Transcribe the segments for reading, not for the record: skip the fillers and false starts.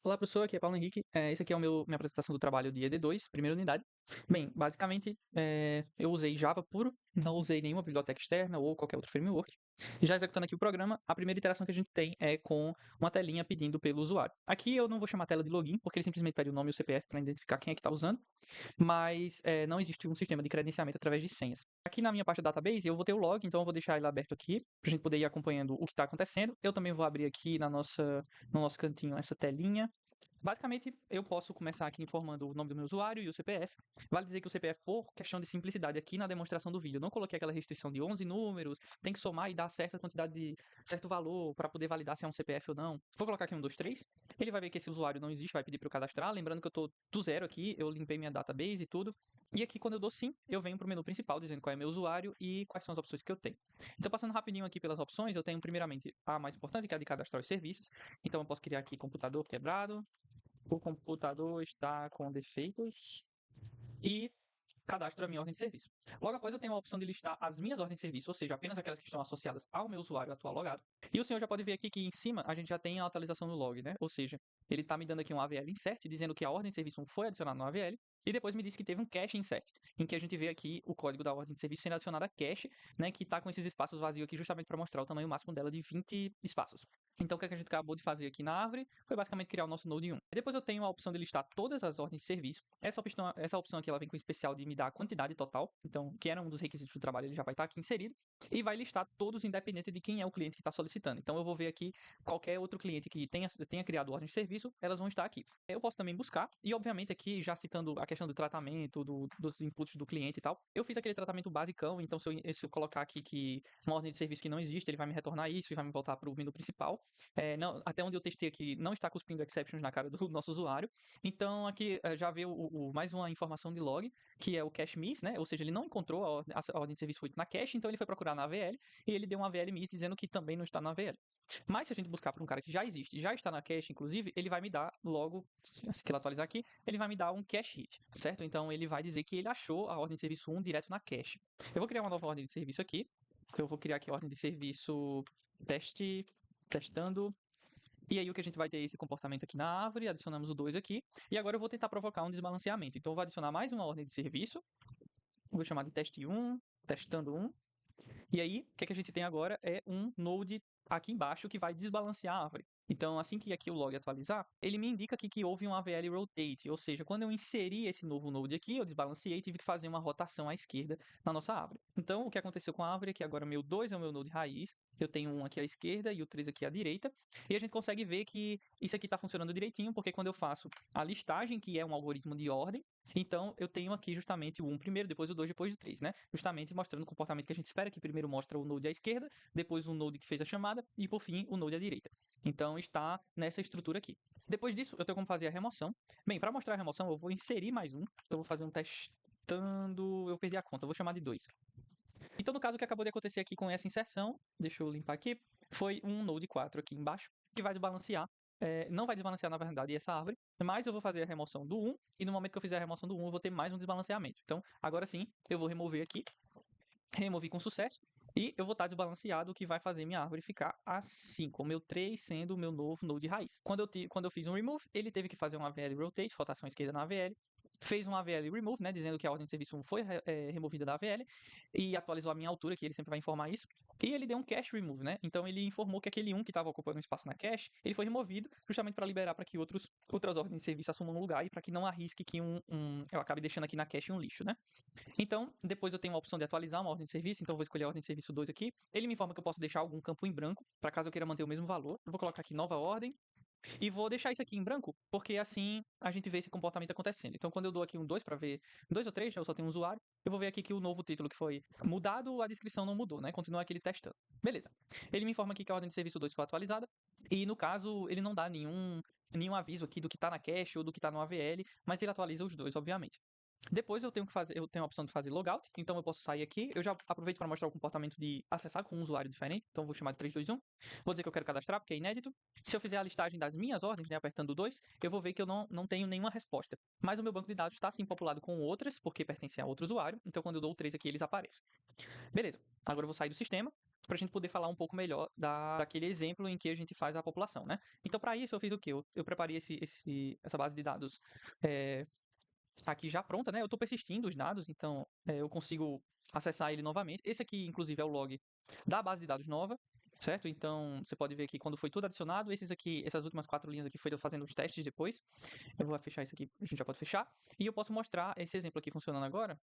Olá, professor, aqui é Paulo Henrique. Esse aqui é minha apresentação do trabalho de ED2, primeira unidade. Bem, basicamente, eu usei Java puro, não usei nenhuma biblioteca externa ou qualquer outro framework. E já executando aqui o programa, a primeira interação que a gente tem é com uma telinha pedindo pelo usuário. Aqui eu não vou chamar tela de login, porque ele simplesmente pede o nome e o CPF para identificar quem é que está usando, mas não existe um sistema de credenciamento através de senhas. Aqui na minha parte da database eu vou ter o log, então eu vou deixar ele aberto aqui, para a gente poder ir acompanhando o que está acontecendo. Eu também vou abrir aqui no nosso cantinho essa telinha. Basicamente, eu posso começar aqui informando o nome do meu usuário e o CPF. Vale dizer que o CPF, por questão de simplicidade, aqui na demonstração do vídeo, eu não coloquei aquela restrição de 11 números, tem que somar e dar certa quantidade de certo valor para poder validar se é um CPF ou não. Vou colocar aqui 1, 2, 3. Ele vai ver que esse usuário não existe, vai pedir para eu cadastrar. Lembrando que eu estou do zero aqui, eu limpei minha database e tudo. E aqui, quando eu dou sim, eu venho para o menu principal dizendo qual é meu usuário e quais são as opções que eu tenho. Então, passando rapidinho aqui pelas opções, eu tenho primeiramente a mais importante, que é a de cadastrar os serviços. Então, eu posso criar aqui computador quebrado, o computador está com defeitos e cadastro a minha ordem de serviço. Logo após, eu tenho a opção de listar as minhas ordens de serviço, ou seja, apenas aquelas que estão associadas ao meu usuário atual logado. E o senhor já pode ver aqui que em cima a gente já tem a atualização do log, né? Ou seja, ele está me dando aqui um AVL insert, dizendo que a ordem de serviço 1 foi adicionada no AVL, e depois me disse que teve um cache insert, em que a gente vê aqui o código da ordem de serviço sendo adicionada a cache, né, que está com esses espaços vazios aqui justamente para mostrar o tamanho máximo dela de 20 espaços. Então, o que a gente acabou de fazer aqui na árvore foi basicamente criar o nosso Node 1. Depois eu tenho a opção de listar todas as ordens de serviço. Essa opção aqui ela vem com o especial de me dar a quantidade total, então, que era um dos requisitos do trabalho, ele já vai estar aqui inserido, e vai listar todos independente de quem é o cliente que está solicitando. Então, eu vou ver aqui qualquer outro cliente que tenha criado ordem de serviço, elas vão estar aqui. Eu posso também buscar, e obviamente aqui, já citando a questão do tratamento, dos inputs do cliente e tal, eu fiz aquele tratamento basicão, então se eu colocar aqui que uma ordem de serviço que não existe, ele vai me retornar isso e vai me voltar para o menu principal. Não, até onde eu testei aqui, não está cuspindo exceptions na cara do nosso usuário. Então aqui já veio mais uma informação de log, que é o cache miss, né? Ou seja, ele não encontrou a ordem de serviço foi na cache, então ele foi procurar na AVL e ele deu um AVL miss dizendo que também não está na AVL. Mas se a gente buscar por um cara que já existe, já está na cache, inclusive, ele vai me dar logo, se ele atualizar aqui, ele vai me dar um cache hit, certo? Então ele vai dizer que ele achou a ordem de serviço 1 direto na cache. Eu vou criar uma nova ordem de serviço aqui. Então eu vou criar aqui a ordem de serviço testando. E aí o que a gente vai ter esse comportamento aqui na árvore, adicionamos o 2 aqui, e agora eu vou tentar provocar um desbalanceamento. Então eu vou adicionar mais uma ordem de serviço, vou chamar de teste 1, testando 1, e aí o que a gente tem agora é um node aqui embaixo que vai desbalancear a árvore. Então, assim que aqui o log atualizar, ele me indica aqui que houve um AVL rotate, ou seja, quando eu inseri esse novo node aqui, eu desbalanceei e tive que fazer uma rotação à esquerda na nossa árvore. Então, o que aconteceu com a árvore é que agora meu 2 é o meu node raiz, eu tenho um aqui à esquerda e o 3 aqui à direita, e a gente consegue ver que isso aqui está funcionando direitinho, porque quando eu faço a listagem, que é um algoritmo de ordem, então eu tenho aqui justamente o 1 primeiro, depois o 2, depois o 3, né? Justamente mostrando o comportamento que a gente espera, que primeiro mostra o node à esquerda, depois o node que fez a chamada e por fim o node à direita. Então está nessa estrutura aqui. Depois disso, eu tenho como fazer a remoção. Bem, para mostrar a remoção, eu vou inserir mais um. Então eu vou fazer um testando. Eu perdi a conta, eu vou chamar de 2. Então, no caso, o que acabou de acontecer aqui com essa inserção, deixa eu limpar aqui, foi um node 4 aqui embaixo, que vai desbalancear. Não vai desbalancear, na verdade, essa árvore, mas eu vou fazer a remoção do 1, e no momento que eu fizer a remoção do 1, eu vou ter mais um desbalanceamento. Então, agora sim, eu vou remover aqui, removi com sucesso, e eu vou estar desbalanceado, o que vai fazer minha árvore ficar assim, com o meu 3 sendo o meu novo node raiz. Quando eu fiz um remove, ele teve que fazer um AVL rotate, rotação à esquerda na AVL, fez um AVL remove, né, dizendo que a ordem de serviço 1 foi removida da AVL, e atualizou a minha altura, que ele sempre vai informar isso, e ele deu um cache remove, né, então ele informou que aquele 1 que estava ocupando um espaço na cache, ele foi removido, justamente para liberar para que outras ordens de serviço assumam um lugar, e para que não arrisque que eu acabe deixando aqui na cache um lixo, né. Então, depois eu tenho a opção de atualizar uma ordem de serviço, então eu vou escolher a ordem de serviço 2 aqui. Ele me informa que eu posso deixar algum campo em branco, para caso eu queira manter o mesmo valor. Eu vou colocar aqui nova ordem e vou deixar isso aqui em branco, porque assim a gente vê esse comportamento acontecendo. Então, quando eu dou aqui um 2 para ver, 2 ou 3, eu só tenho um usuário, eu vou ver aqui que o novo título que foi mudado, a descrição não mudou, né? Continua aquele testando. Beleza. Ele me informa aqui que a ordem de serviço 2 foi atualizada, e no caso, ele não dá nenhum aviso aqui do que está na cache ou do que está no AVL, mas ele atualiza os dois, obviamente. Depois eu tenho a opção de fazer logout, então eu posso sair aqui. Eu já aproveito para mostrar o comportamento de acessar com um usuário diferente, então eu vou chamar de 321. Vou dizer que eu quero cadastrar, porque é inédito. Se eu fizer a listagem das minhas ordens, né, apertando o 2, eu vou ver que eu não tenho nenhuma resposta. Mas o meu banco de dados está sim populado com outras, porque pertencem a outro usuário, então quando eu dou o 3 aqui, eles aparecem. Beleza, agora eu vou sair do sistema para a gente poder falar um pouco melhor daquele exemplo em que a gente faz a população, né? Então, para isso, eu fiz o quê? Eu preparei essa base de dados aqui já pronta, né? Eu estou persistindo os dados, então eu consigo acessar ele novamente. Esse aqui, inclusive, é o log da base de dados nova, certo? Então, você pode ver que quando foi tudo adicionado, essas últimas 4 linhas aqui foi eu fazendo os testes depois. Eu vou fechar isso aqui, a gente já pode fechar. E eu posso mostrar esse exemplo aqui funcionando agora.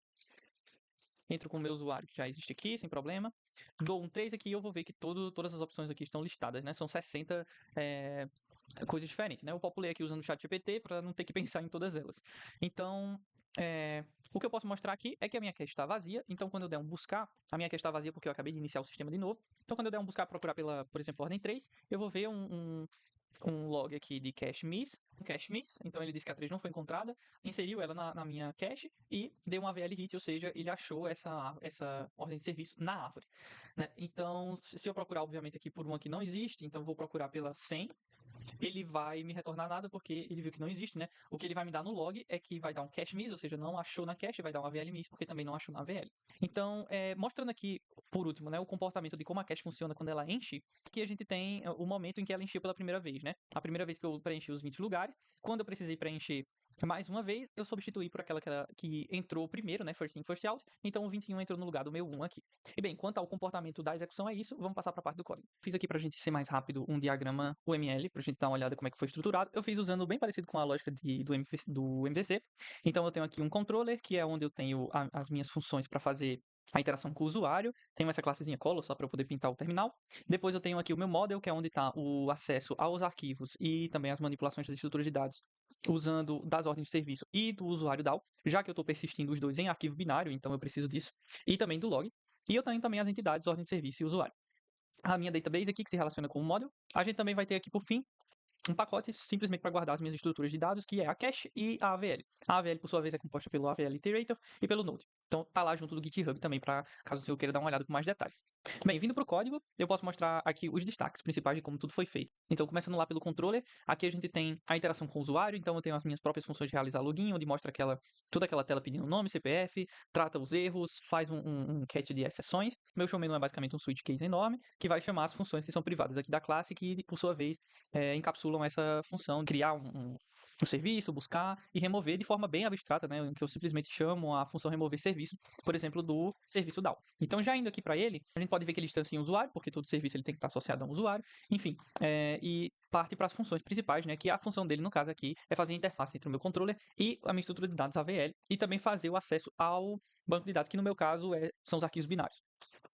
Entro com o meu usuário que já existe aqui, sem problema. Dou um 3 aqui e eu vou ver que todas as opções aqui estão listadas, né? São 60 coisas diferentes, né? Eu populei aqui usando o ChatGPT para não ter que pensar em todas elas. Então, o que eu posso mostrar aqui é que a minha cache está vazia. Então, quando eu der um buscar, a minha cache está vazia porque eu acabei de iniciar o sistema de novo. Então, quando eu der um buscar, procurar pela, por exemplo, ordem 3, eu vou ver um log aqui de cache miss, então ele disse que a 3 não foi encontrada, inseriu ela na minha cache e deu um AVL hit, ou seja, ele achou essa ordem de serviço na árvore, né? Então, se eu procurar, obviamente, aqui por uma que não existe, então vou procurar pela 100, ele vai me retornar nada porque ele viu que não existe, né? O que ele vai me dar no log é que vai dar um cache miss, ou seja, não achou na cache, vai dar um AVL miss porque também não achou na AVL. Então, mostrando aqui, por último, né, o comportamento de como a cache funciona quando ela enche, que a gente tem o momento em que ela encheu pela primeira vez, né? A primeira vez que eu preenchi os 20 lugares, quando eu precisei preencher mais uma vez, eu substituí por aquela que entrou primeiro, né? First in, first out. Então o 21 entrou no lugar do meu 1 aqui. E bem, quanto ao comportamento da execução é isso, vamos passar para a parte do código. Fiz aqui para a gente ser mais rápido um diagrama UML, para a gente dar uma olhada como é que foi estruturado. Eu fiz usando bem parecido com a lógica do MVC. Então eu tenho aqui um controller, que é onde eu tenho as minhas funções para fazer a interação com o usuário. Tenho essa classezinha color só para eu poder pintar o terminal. Depois eu tenho aqui o meu model, que é onde está o acesso aos arquivos e também as manipulações das estruturas de dados usando das ordens de serviço e do usuário DAO, já que eu estou persistindo os dois em arquivo binário, então eu preciso disso, e também do log. E eu tenho também as entidades, ordem de serviço e usuário. A minha database aqui, que se relaciona com o model. A gente também vai ter aqui, por fim, um pacote simplesmente para guardar as minhas estruturas de dados, que é a cache e a AVL. A AVL, por sua vez, é composta pelo AVL Iterator e pelo Node. Então, tá lá junto do GitHub também, para caso você queira dar uma olhada com mais detalhes. Bem, vindo para o código, eu posso mostrar aqui os destaques principais de como tudo foi feito. Então, começando lá pelo controller, aqui a gente tem a interação com o usuário, então eu tenho as minhas próprias funções de realizar login, onde mostra toda aquela tela pedindo nome, CPF, trata os erros, faz um catch de exceções. Meu show menu é basicamente um switch case enorme, que vai chamar as funções que são privadas aqui da classe, que, por sua vez, encapsulam essa função, criar um serviço, buscar e remover de forma bem abstrata, né, em que eu simplesmente chamo a função remover serviço, por exemplo, do serviço DAO. Então, já indo aqui para ele, a gente pode ver que ele instancia um usuário, porque todo serviço ele tem que estar associado a um usuário, enfim, e parte para as funções principais, né, que a função dele, no caso aqui, é fazer a interface entre o meu controller e a minha estrutura de dados AVL, e também fazer o acesso ao banco de dados, que no meu caso são os arquivos binários.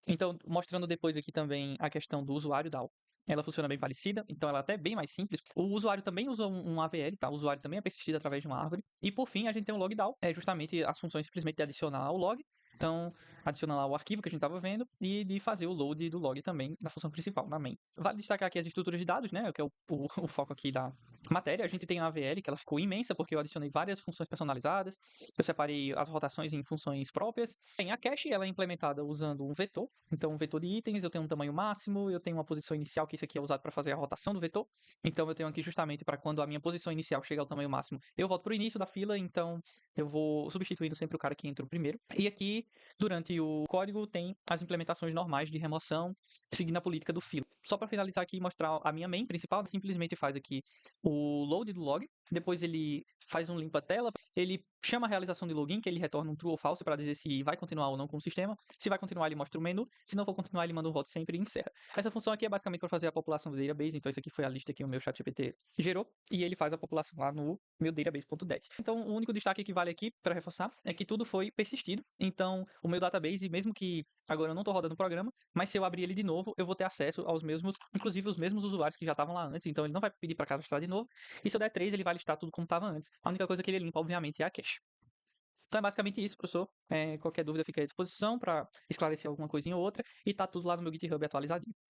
Então, mostrando depois aqui também a questão do usuário DAO. Ela funciona bem parecida, então ela é até bem mais simples. O usuário também usa um AVL, tá? O usuário também é persistido através de uma árvore. E por fim, a gente tem o logDAO, é justamente as funções simplesmente de adicionar o log. Então, adicionar lá o arquivo que a gente estava vendo e de fazer o load do log também na função principal, na main. Vale destacar aqui as estruturas de dados, né? Que é o foco aqui da matéria. A gente tem a AVL, que ela ficou imensa porque eu adicionei várias funções personalizadas. Eu separei as rotações em funções próprias. Tem a cache, ela é implementada usando um vetor. Então, um vetor de itens, eu tenho um tamanho máximo, eu tenho uma posição inicial, que isso aqui é usado para fazer a rotação do vetor. Então, eu tenho aqui justamente para quando a minha posição inicial chega ao tamanho máximo, eu volto para o início da fila, então eu vou substituindo sempre o cara que entrou primeiro. E aqui, durante o código, tem as implementações normais de remoção, seguindo a política do fila. Só para finalizar aqui e mostrar a minha main principal, simplesmente faz aqui o load do log, depois ele faz um limpa tela, ele chama a realização de login, que ele retorna um true ou false para dizer se vai continuar ou não com o sistema. Se vai continuar, ele mostra o menu. Se não for continuar, ele manda um voto sempre e encerra. Essa função aqui é basicamente para fazer a população do database. Então, isso aqui foi a lista que o meu ChatGPT gerou. E ele faz a população lá no meu database.det. Então, o único destaque que vale aqui, para reforçar, é que tudo foi persistido. Então, o meu database, mesmo que agora eu não estou rodando o programa, mas se eu abrir ele de novo, eu vou ter acesso aos mesmos, inclusive os mesmos usuários que já estavam lá antes. Então, ele não vai pedir para cadastrar de novo. E se eu der 3, ele vai listar tudo como estava antes. A única coisa que ele limpa, obviamente, é a cache. Então é basicamente isso, professor. Qualquer dúvida fica à disposição para esclarecer alguma coisinha ou outra. E tá tudo lá no meu GitHub atualizadinho.